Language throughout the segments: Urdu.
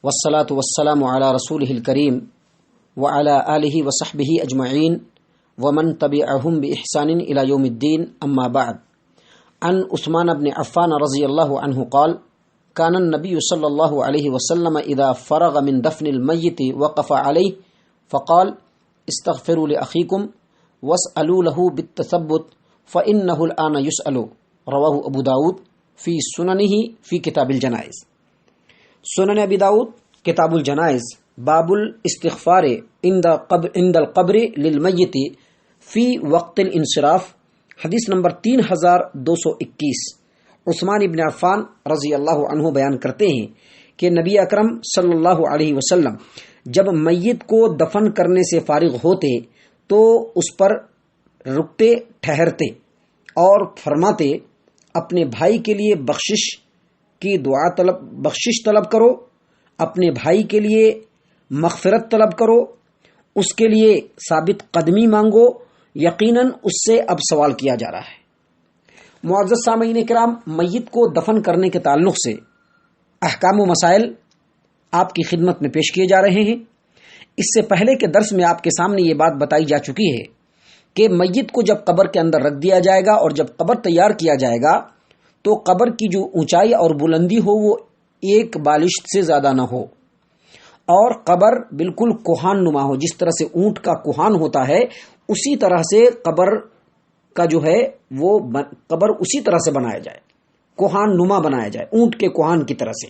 والصلاة والسلام على رسوله الكريم وعلى آله وصحبه أجمعين ومن تبعهم بإحسان إلى يوم الدين أما بعد. عن عثمان بن عفان رضي الله عنه قال: كان النبي صلى الله عليه وسلم إذا فرغ من دفن الميت وقف عليه فقال: استغفروا لأخيكم واسألوا له بالتثبت فإنه الآن يسأل. رواه ابو داود فی سننہ فی کتاب الجنائز. سنن ابی داود کتاب الجنائز باب الاستغفار عند القبر للمیت فی وقت الانصراف، حدیث نمبر 3221. عثمان ابن عفان رضی اللہ عنہ بیان کرتے ہیں کہ نبی اکرم صلی اللہ علیہ وسلم جب میت کو دفن کرنے سے فارغ ہوتے تو اس پر رکتے ٹھہرتے اور فرماتے: اپنے بھائی کے لیے بخشش طلب کرو، اپنے بھائی کے لیے مغفرت طلب کرو، اس کے لیے ثابت قدمی مانگو، یقیناً اس سے اب سوال کیا جا رہا ہے. معزز سامعین کرام، میت کو دفن کرنے کے تعلق سے احکام و مسائل آپ کی خدمت میں پیش کیے جا رہے ہیں. اس سے پہلے کے درس میں آپ کے سامنے یہ بات بتائی جا چکی ہے کہ میت کو جب قبر کے اندر رکھ دیا جائے گا اور جب قبر تیار کیا جائے گا تو قبر کی جو اونچائی اور بلندی ہو وہ 1 بالشت سے زیادہ نہ ہو، اور قبر بالکل کوہان نما ہو. جس طرح سے اونٹ کا کوہان ہوتا ہے اسی طرح سے قبر کا جو ہے وہ قبر اسی طرح سے بنایا جائے، کوہان نما بنایا جائے، اونٹ کے کوہان کی طرح سے.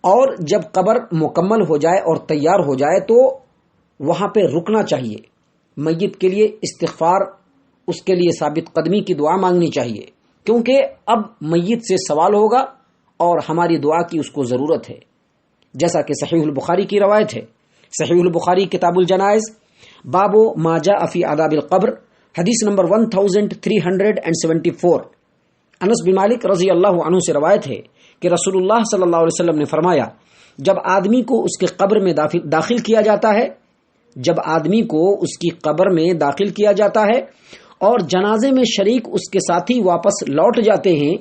اور جب قبر مکمل ہو جائے اور تیار ہو جائے تو وہاں پہ رکنا چاہیے، میت کے لیے استغفار، اس کے لیے ثابت قدمی کی دعا مانگنی چاہیے، کیونکہ اب میت سے سوال ہوگا اور ہماری دعا کی اس کو ضرورت ہے. جیسا کہ صحیح البخاری کی روایت ہے، صحیح البخاری کتاب الجنائز باب ما جاء فی آداب القبر، حدیث نمبر 1374. انس بن مالک رضی اللہ عنہ سے روایت ہے کہ رسول اللہ صلی اللہ علیہ وسلم نے فرمایا: جب آدمی کو اس کے قبر میں داخل کیا جاتا ہے، جب آدمی کو اس کی قبر میں داخل کیا جاتا ہے اور جنازے میں شریک اس کے ساتھی واپس لوٹ جاتے ہیں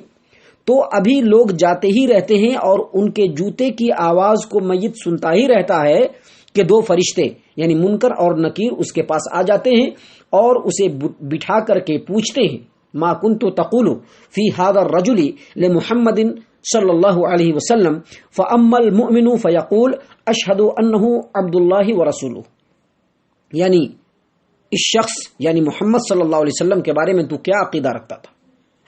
تو ابھی لوگ جاتے ہی رہتے ہیں اور ان کے جوتے کی آواز کو میت سنتا ہی رہتا ہے کہ 2 فرشتے یعنی منکر اور نکیر اس کے پاس آ جاتے ہیں اور اسے بٹھا کر کے پوچھتے ہیں: ما کنت تقول فی هذا الرجل لمحمد صلی اللہ علیہ وسلم فاما المؤمن فیقول اشہد انہ عبد اللہ ورسولہ. یعنی اس شخص یعنی محمد صلی اللہ علیہ وسلم کے بارے میں تو کیا عقیدہ رکھتا تھا؟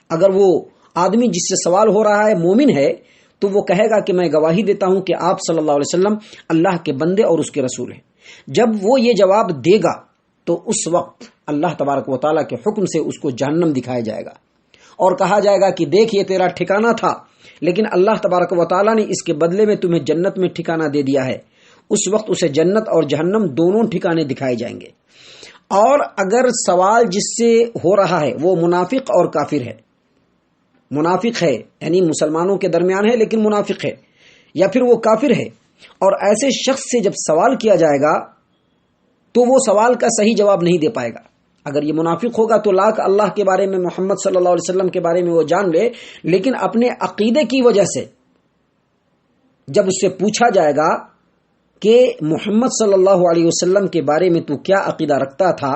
اگر وہ آدمی جس سے سوال ہو رہا ہے مومن ہے تو وہ کہے گا کہ میں گواہی دیتا ہوں کہ آپ صلی اللہ علیہ وسلم اللہ کے بندے اور اس کے رسول ہیں. جب وہ یہ جواب دے گا تو اس وقت اللہ تبارک و تعالیٰ کے حکم سے اس کو جہنم دکھایا جائے گا اور کہا جائے گا کہ دیکھ یہ تیرا ٹھکانہ تھا، لیکن اللہ تبارک و تعالیٰ نے اس کے بدلے میں تمہیں جنت میں ٹھکانہ دے دیا ہے. اس وقت اسے جنت اور جہنم دونوں ٹھکانے دکھائے جائیں گے. اور اگر سوال جس سے ہو رہا ہے وہ منافق اور کافر ہے، منافق ہے یعنی مسلمانوں کے درمیان ہے لیکن منافق ہے، یا پھر وہ کافر ہے، اور ایسے شخص سے جب سوال کیا جائے گا تو وہ سوال کا صحیح جواب نہیں دے پائے گا. اگر یہ منافق ہوگا تو لاکھ اللہ کے بارے میں، محمد صلی اللہ علیہ وسلم کے بارے میں وہ جان لے، لیکن اپنے عقیدے کی وجہ سے جب اس سے پوچھا جائے گا کہ محمد صلی اللہ علیہ وسلم کے بارے میں تو کیا عقیدہ رکھتا تھا،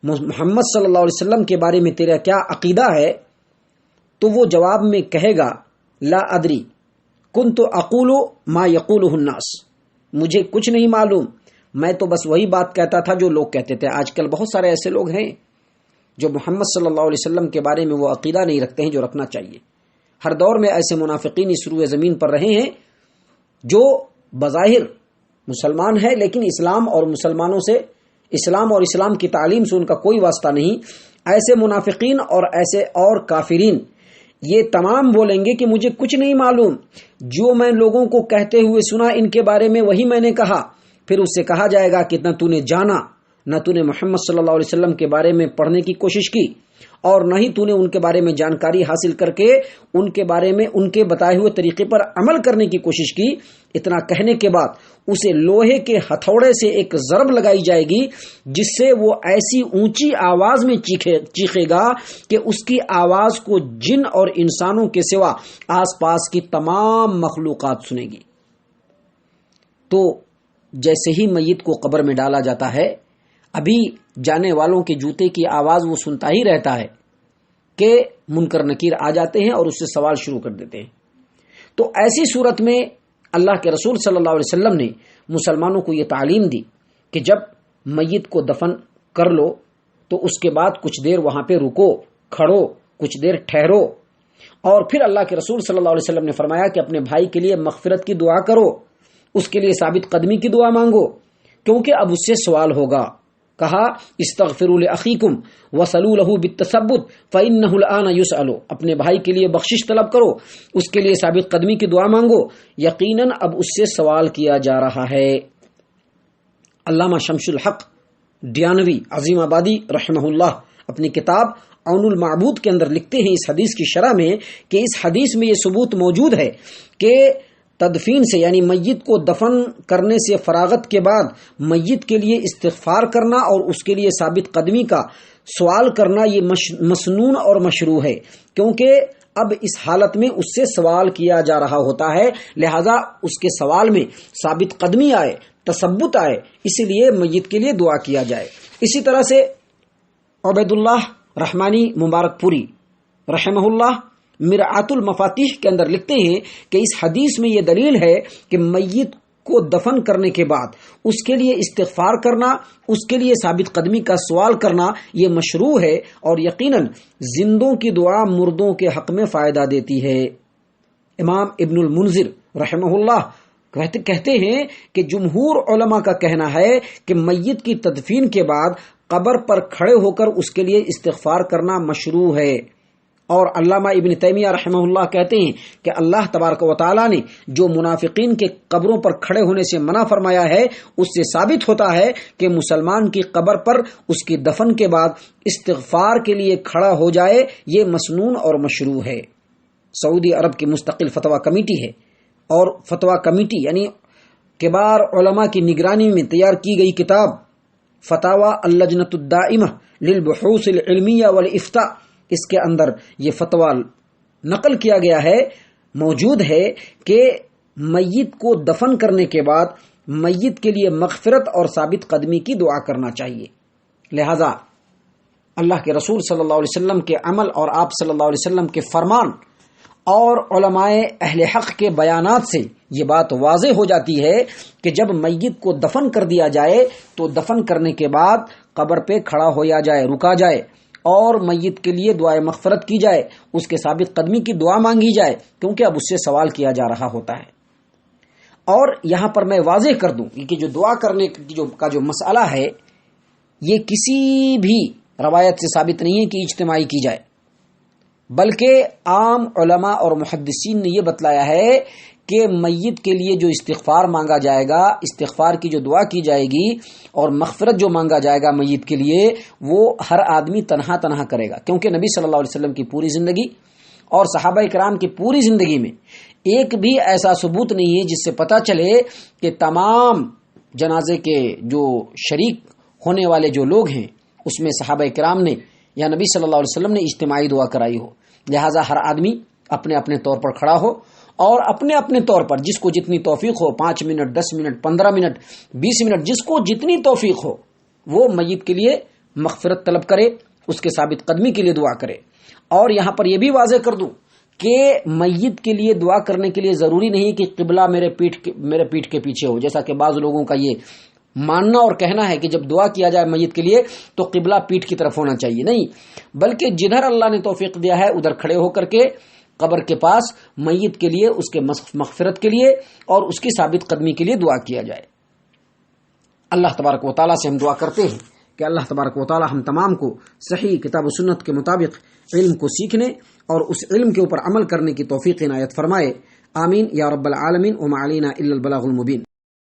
محمد صلی اللہ علیہ وسلم کے بارے میں تیرا کیا عقیدہ ہے، تو وہ جواب میں کہے گا: لا ادری کنت اقول ما یقولہ الناس، مجھے کچھ نہیں معلوم، میں تو بس وہی بات کہتا تھا جو لوگ کہتے تھے. آج کل بہت سارے ایسے لوگ ہیں جو محمد صلی اللہ علیہ وسلم کے بارے میں وہ عقیدہ نہیں رکھتے ہیں جو رکھنا چاہیے. ہر دور میں ایسے منافقین اس روئے زمین پر رہے ہیں جو بظاہر مسلمان ہے لیکن اسلام اور مسلمانوں سے، اسلام اور اسلام کی تعلیم سے ان کا کوئی واسطہ نہیں. ایسے منافقین اور ایسے اور کافرین یہ تمام بولیں گے کہ مجھے کچھ نہیں معلوم، جو میں لوگوں کو کہتے ہوئے سنا ان کے بارے میں وہی میں نے کہا. پھر اس سے کہا جائے گا کہ نہ تو نے جانا، نہ تو نے محمد صلی اللہ علیہ وسلم کے بارے میں پڑھنے کی کوشش کی، اور نہ ہی تو نے ان کے بارے میں جانکاری حاصل کر کے ان کے بارے میں ان کے بتائے ہوئے طریقے پر عمل کرنے کی کوشش کی. اتنا کہنے کے بعد اسے لوہے کے ہتھوڑے سے ایک ضرب لگائی جائے گی جس سے وہ ایسی اونچی آواز میں چیخے گا کہ اس کی آواز کو جن اور انسانوں کے سوا آس پاس کی تمام مخلوقات سنے گی. تو جیسے ہی میت کو قبر میں ڈالا جاتا ہے ابھی جانے والوں کے جوتے کی آواز وہ سنتا ہی رہتا ہے کہ منکر نکیر آ جاتے ہیں اور اس سے سوال شروع کر دیتے ہیں۔ تو ایسی صورت میں اللہ کے رسول صلی اللہ علیہ وسلم نے مسلمانوں کو یہ تعلیم دی کہ جب میت کو دفن کر لو تو اس کے بعد کچھ دیر وہاں پہ رکو، کھڑو، کچھ دیر ٹھہرو، اور پھر اللہ کے رسول صلی اللہ علیہ وسلم نے فرمایا کہ اپنے بھائی کے لیے مغفرت کی دعا کرو، اس کے لیے ثابت قدمی کی دعا مانگو، کیونکہ اب اس سے سوال ہوگا۔ کہا استغفروا لاخیکم وصلوا له بالتثبت فانه الان يسأل، اپنے بھائی کے لیے بخشش طلب کرو، اس کے لیے ثابت قدمی کی دعا مانگو، یقیناً اب اس سے سوال کیا جا رہا ہے۔ علامہ شمس الحق دیانوی عظیم آبادی رحمہ اللہ اپنی کتاب عون المعبود کے اندر لکھتے ہیں اس حدیث کی شرح میں کہ اس حدیث میں یہ ثبوت موجود ہے کہ تدفین سے یعنی میت کو دفن کرنے سے فراغت کے بعد میت کے لیے استغفار کرنا اور اس کے لیے ثابت قدمی کا سوال کرنا یہ مسنون اور مشروع ہے، کیونکہ اب اس حالت میں اس سے سوال کیا جا رہا ہوتا ہے، لہذا اس کے سوال میں ثابت قدمی آئے، تثبت آئے، اسی لیے میت کے لیے دعا کیا جائے۔ اسی طرح سے عبید اللہ رحمانی مبارک پوری رحمہ اللہ مرآت المفاتیح کے اندر لکھتے ہیں کہ اس حدیث میں یہ دلیل ہے کہ میت کو دفن کرنے کے بعد اس کے لیے استغفار کرنا، اس کے لیے ثابت قدمی کا سوال کرنا یہ مشروع ہے، اور یقیناً زندوں کی دعا مردوں کے حق میں فائدہ دیتی ہے۔ امام ابن المنذر رحمہ اللہ کہتے ہیں کہ جمہور علماء کا کہنا ہے کہ میت کی تدفین کے بعد قبر پر کھڑے ہو کر اس کے لیے استغفار کرنا مشروع ہے، اور علامہ ابن تیمیہ رحمہ اللہ کہتے ہیں کہ اللہ تبارک و تعالی نے جو منافقین کے قبروں پر کھڑے ہونے سے منع فرمایا ہے اس سے ثابت ہوتا ہے کہ مسلمان کی قبر پر اس کی دفن کے بعد استغفار کے لیے کھڑا ہو جائے یہ مسنون اور مشروع ہے۔ سعودی عرب کی مستقل فتویٰ کمیٹی ہے، اور فتویٰ کمیٹی یعنی کبار علماء کی نگرانی میں تیار کی گئی کتاب فتاوی اللجنۃ الدائمہ للبحوث العلمیہ والافتاء، اس کے اندر یہ فتویٰ نقل کیا گیا ہے، موجود ہے کہ میت کو دفن کرنے کے بعد میت کے لیے مغفرت اور ثابت قدمی کی دعا کرنا چاہیے۔ لہذا اللہ کے رسول صلی اللہ علیہ وسلم کے عمل اور آپ صلی اللہ علیہ وسلم کے فرمان اور علماء اہل حق کے بیانات سے یہ بات واضح ہو جاتی ہے کہ جب میت کو دفن کر دیا جائے تو دفن کرنے کے بعد قبر پہ کھڑا ہویا جائے، رکا جائے، اور میت کے لیے دعائے مغفرت کی جائے، اس کے ثابت قدمی کی دعا مانگی جائے، کیونکہ اب اس سے سوال کیا جا رہا ہوتا ہے۔ اور یہاں پر میں واضح کر دوں کہ جو دعا کرنے کا جو مسئلہ ہے یہ کسی بھی روایت سے ثابت نہیں ہے کہ اجتماعی کی جائے، بلکہ عام علماء اور محدثین نے یہ بتلایا ہے کہ میت کے لیے جو استغفار مانگا جائے گا، استغفار کی جو دعا کی جائے گی اور مغفرت جو مانگا جائے گا میت کے لیے، وہ ہر آدمی تنہا تنہا کرے گا، کیونکہ نبی صلی اللہ علیہ وسلم کی پوری زندگی اور صحابہ کرام کی پوری زندگی میں ایک بھی ایسا ثبوت نہیں ہے جس سے پتہ چلے کہ تمام جنازے کے جو شریک ہونے والے جو لوگ ہیں اس میں صحابہ کرام نے یا نبی صلی اللہ علیہ وسلم نے اجتماعی دعا کرائی ہو۔ لہٰذا ہر آدمی اپنے اپنے طور پر کھڑا ہو اور اپنے اپنے طور پر جس کو جتنی توفیق ہو، 5 منٹ، 10 منٹ، 15 منٹ، 20 منٹ، جس کو جتنی توفیق ہو وہ میت کے لیے مغفرت طلب کرے، اس کے ثابت قدمی کے لیے دعا کرے۔ اور یہاں پر یہ بھی واضح کر دوں کہ میت کے لیے دعا کرنے کے لیے ضروری نہیں کہ قبلہ میرے پیٹھ کے پیچھے ہو، جیسا کہ بعض لوگوں کا یہ ماننا اور کہنا ہے کہ جب دعا کیا جائے میت کے لیے تو قبلہ پیٹھ کی طرف ہونا چاہیے، نہیں، بلکہ جدھر اللہ نے توفیق دیا ہے ادھر کھڑے ہو کر کے قبر کے پاس میت کے لیے، اس کے مغفرت کے لیے اور اس کی ثابت قدمی کے لیے دعا کیا جائے۔ اللہ تبارک و تعالیٰ سے ہم دعا کرتے ہیں کہ اللہ تبارک و تعالیٰ ہم تمام کو صحیح کتاب و سنت کے مطابق علم کو سیکھنے اور اس علم کے اوپر عمل کرنے کی توفیق عنایت فرمائے۔ آمین یا رب العالمین، وما علینا الا البلاغ المبین۔